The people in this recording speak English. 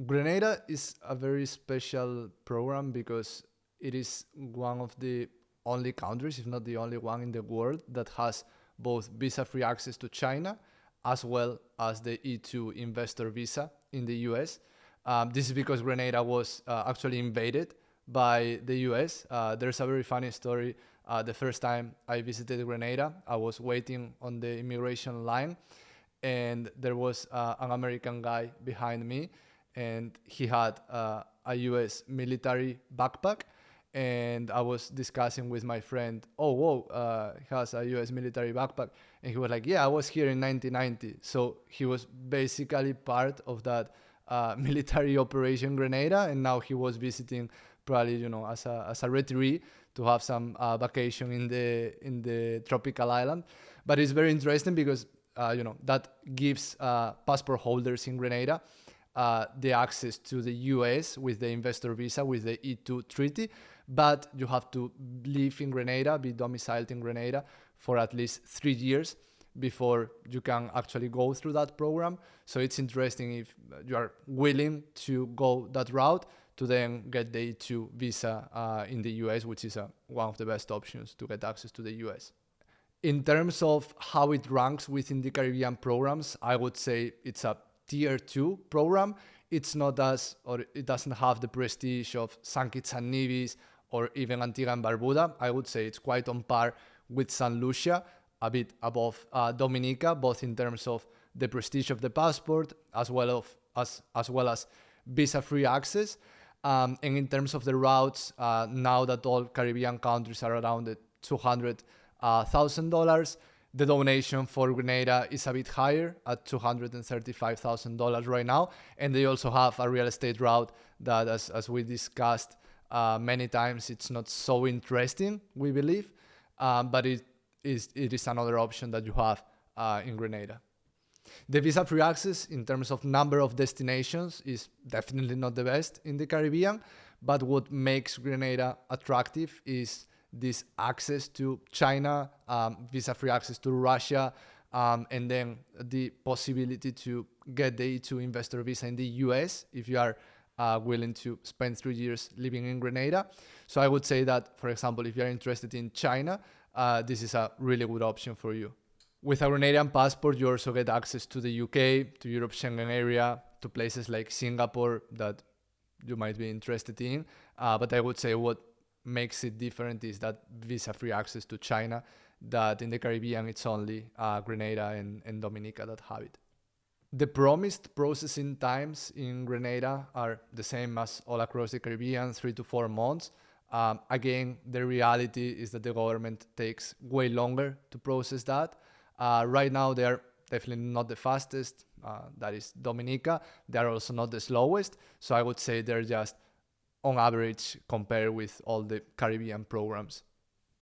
Grenada is a very special program because it is one of the only countries, if not the only one in the world, that has both visa-free access to China as well as the E2 investor visa in the US. This is because Grenada was actually invaded by the US. There's a very funny story. The first time I visited Grenada, I was waiting on the immigration line, and there was an American guy behind me, and he had a US military backpack. And I was discussing with my friend, oh, whoa, he has a US military backpack. And he was like, yeah, I was here in 1990. So he was basically part of that military operation Grenada. And now he was visiting probably, as a retiree to have some vacation in the tropical island. But it's very interesting because, that gives passport holders in Grenada the access to the US with the investor visa, with the E2 treaty, but you have to live in Grenada, be domiciled in Grenada for at least 3 years before you can actually go through that program. So it's interesting if you are willing to go that route to then get the E2 visa in the US, which is one of the best options to get access to the US. In terms of how it ranks within the Caribbean programs, I would say it's a tier 2 program. It's not or it doesn't have the prestige of St. Kitts and Nevis or even Antigua and Barbuda. I would say it's quite on par with St. Lucia, a bit above Dominica, both in terms of the prestige of the passport as well as visa-free access. And in terms of the routes, now that all Caribbean countries are around the $200,000, the donation for Grenada is a bit higher at $235,000 right now. And they also have a real estate route that, as we discussed many times, it's not so interesting, we believe. But it is another option that you have in Grenada. The visa-free access in terms of number of destinations is definitely not the best in the Caribbean. But what makes Grenada attractive is this access to China, visa-free access to Russia, and then the possibility to get the E2 investor visa in the US if you are willing to spend 3 years living in Grenada. So I would say that, for example, if you're interested in China, this is a really good option for you. With a Grenadian passport, you also get access to the UK, to Europe Schengen area, to places like Singapore that you might be interested in. But I would say what makes it different is that visa-free access to China, that in the Caribbean it's only Grenada and Dominica that have it. The promised processing times in Grenada are the same as all across the Caribbean, 3 to 4 months. Again, the reality is that the government takes way longer to process that. Right now, they are definitely not the fastest. That is Dominica. They are also not the slowest. So I would say they're just on average compared with all the Caribbean programs.